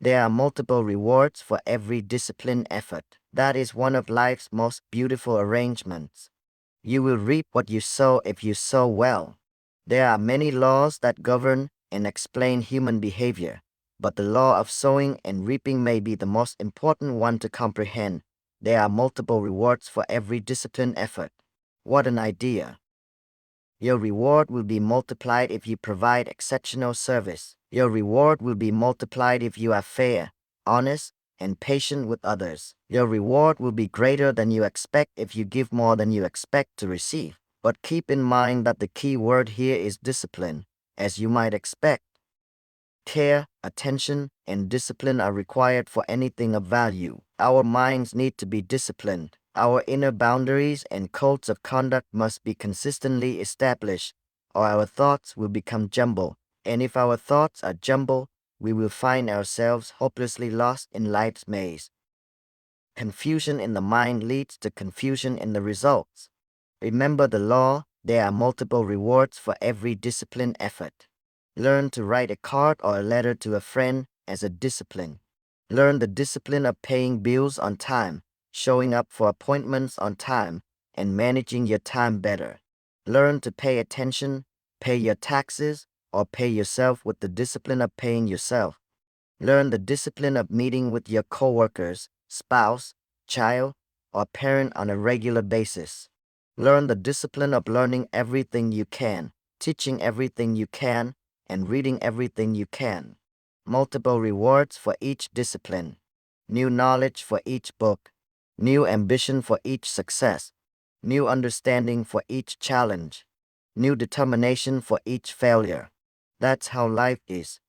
There are multiple rewards for every disciplined effort. That is one of life's most beautiful arrangements. You will reap what you sow if you sow well. There are many laws that govern and explain human behavior, but the law of sowing and reaping may be the most important one to comprehend. There are multiple rewards for every disciplined effort. What an idea! Your reward will be multiplied if you provide exceptional service. Your reward will be multiplied if you are fair, honest, and patient with others. Your reward will be greater than you expect if you give more than you expect to receive. But keep in mind that the key word here is discipline, as you might expect. Care, attention, and discipline are required for anything of value. Our minds need to be disciplined. Our inner boundaries and codes of conduct must be consistently established, or our thoughts will become jumbled. And if our thoughts are jumbled, we will find ourselves hopelessly lost in life's maze. Confusion in the mind leads to confusion in the results. Remember the law, there are multiple rewards for every disciplined effort. Learn to write a card or a letter to a friend as a discipline. Learn the discipline of paying bills on time, showing up for appointments on time, and managing your time better. Learn to pay attention, pay your taxes, or pay yourself with the discipline of paying yourself. Learn the discipline of meeting with your coworkers, spouse, child, or parent on a regular basis. Learn the discipline of learning everything you can, teaching everything you can, and reading everything you can. Multiple rewards for each discipline. New knowledge for each book. New ambition for each success. New understanding for each challenge. New determination for each failure. That's how life is.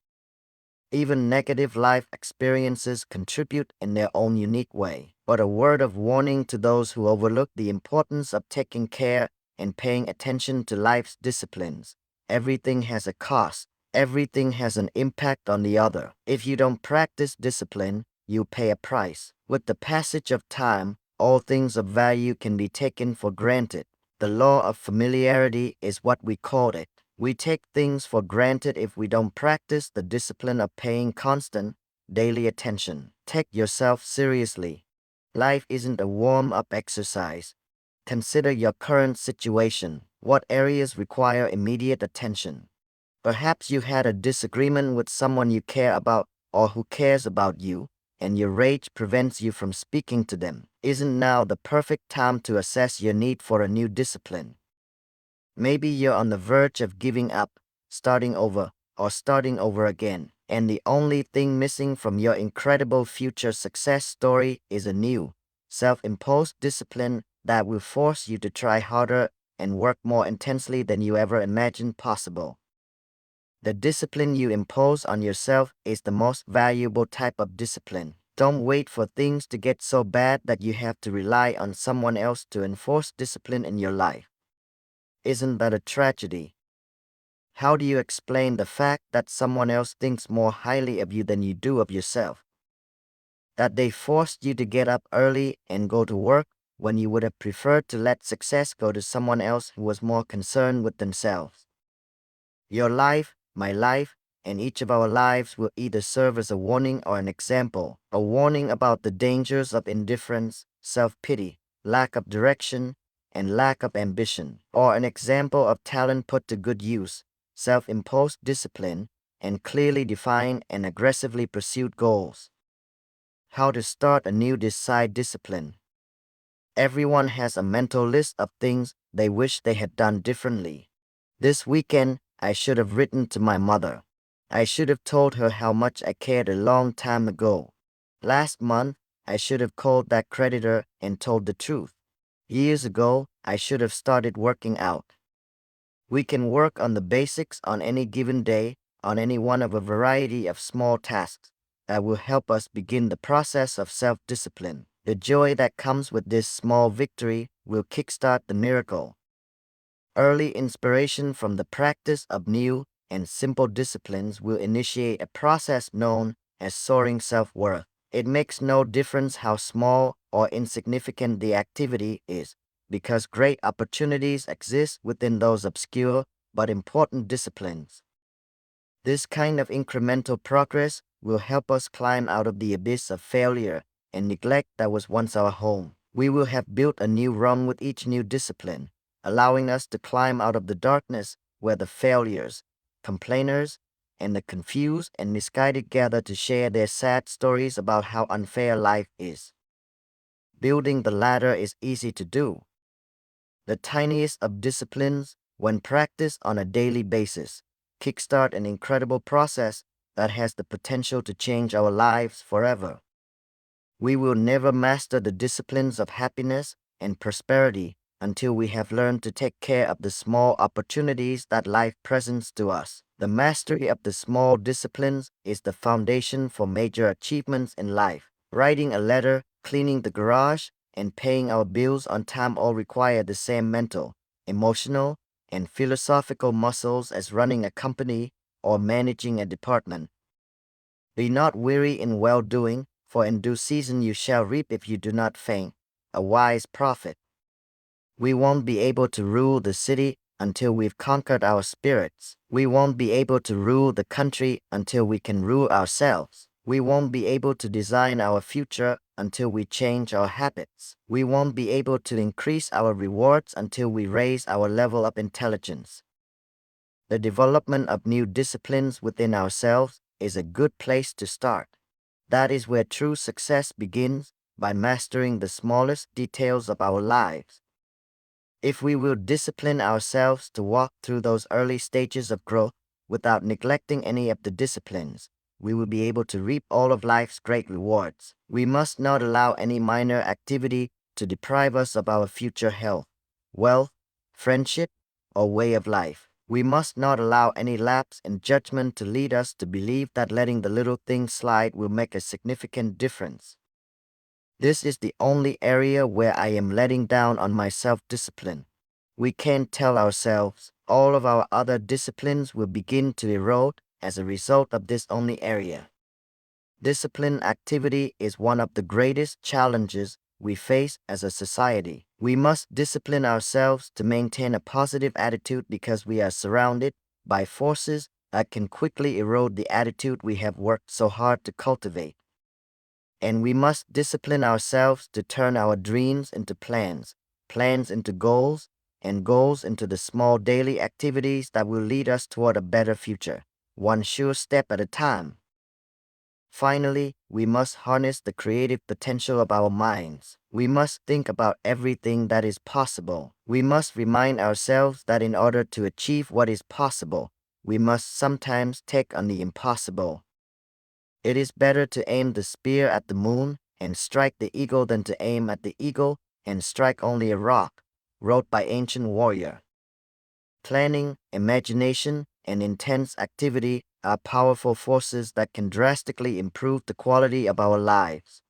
Even negative life experiences contribute in their own unique way. But a word of warning to those who overlook the importance of taking care and paying attention to life's disciplines. Everything has a cost. Everything has an impact on the other. If you don't practice discipline, you pay a price. With the passage of time, all things of value can be taken for granted. The law of familiarity is what we call it. We take things for granted if we don't practice the discipline of paying constant, daily attention. Take yourself seriously. Life isn't a warm-up exercise. Consider your current situation. What areas require immediate attention? Perhaps you had a disagreement with someone you care about or who cares about you, and your rage prevents you from speaking to them. Isn't now the perfect time to assess your need for a new discipline? Maybe you're on the verge of giving up, starting over, or starting over again, and the only thing missing from your incredible future success story is a new, self-imposed discipline that will force you to try harder and work more intensely than you ever imagined possible. The discipline you impose on yourself is the most valuable type of discipline. Don't wait for things to get so bad that you have to rely on someone else to enforce discipline in your life. Isn't that a tragedy? How do you explain the fact that someone else thinks more highly of you than you do of yourself? That they forced you to get up early and go to work when you would have preferred to let success go to someone else who was more concerned with themselves. Your life, my life, and each of our lives will either serve as a warning or an example, a warning about the dangers of indifference, self-pity, lack of direction, and lack of ambition, or an example of talent put to good use, self-imposed discipline, and clearly defined and aggressively pursued goals. How to start a new side discipline. Everyone has a mental list of things they wish they had done differently. This weekend, I should have written to my mother. I should have told her how much I cared a long time ago. Last month, I should have called that creditor and told the truth. Years ago, I should have started working out. We can work on the basics on any given day, on any one of a variety of small tasks that will help us begin the process of self-discipline. The joy that comes with this small victory will kickstart the miracle. Early inspiration from the practice of new and simple disciplines will initiate a process known as soaring self-worth. It makes no difference how small or insignificant the activity is, because great opportunities exist within those obscure but important disciplines. This kind of incremental progress will help us climb out of the abyss of failure and neglect that was once our home. We will have built a new rung with each new discipline, allowing us to climb out of the darkness where the failures, complainers, and the confused and misguided gather to share their sad stories about how unfair life is. Building the ladder is easy to do. The tiniest of disciplines, when practiced on a daily basis, kickstart an incredible process that has the potential to change our lives forever. We will never master the disciplines of happiness and prosperity until we have learned to take care of the small opportunities that life presents to us. The mastery of the small disciplines is the foundation for major achievements in life. Writing a letter, cleaning the garage, and paying our bills on time all require the same mental, emotional, and philosophical muscles as running a company or managing a department. Be not weary in well-doing, for in due season you shall reap if you do not faint. A wise prophet. We won't be able to rule the city until we've conquered our spirits. We won't be able to rule the country until we can rule ourselves. We won't be able to design our future until we change our habits. We won't be able to increase our rewards until we raise our level of intelligence. The development of new disciplines within ourselves is a good place to start. That is where true success begins, by mastering the smallest details of our lives. If we will discipline ourselves to walk through those early stages of growth without neglecting any of the disciplines, we will be able to reap all of life's great rewards. We must not allow any minor activity to deprive us of our future health, wealth, friendship, or way of life. We must not allow any lapse in judgment to lead us to believe that letting the little things slide will make a significant difference. This is the only area where I am letting down on my self-discipline. We can't tell ourselves all of our other disciplines will begin to erode as a result of this only area. Discipline activity is one of the greatest challenges we face as a society. We must discipline ourselves to maintain a positive attitude because we are surrounded by forces that can quickly erode the attitude we have worked so hard to cultivate. And we must discipline ourselves to turn our dreams into plans, plans into goals, and goals into the small daily activities that will lead us toward a better future, one sure step at a time. Finally, we must harness the creative potential of our minds. We must think about everything that is possible. We must remind ourselves that in order to achieve what is possible, we must sometimes take on the impossible. It is better to aim the spear at the moon and strike the eagle than to aim at the eagle and strike only a rock, wrote by ancient warrior. Planning, imagination, and intense activity are powerful forces that can drastically improve the quality of our lives.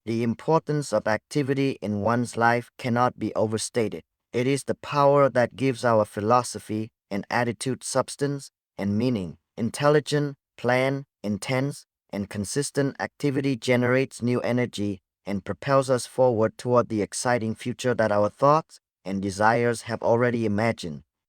The importance of activity in one's life cannot be overstated. It is the power that gives our philosophy and attitude substance and meaning. Intelligent, planned, intense, and consistent activity generates new energy and propels us forward toward the exciting future that our thoughts and desires have already imagined.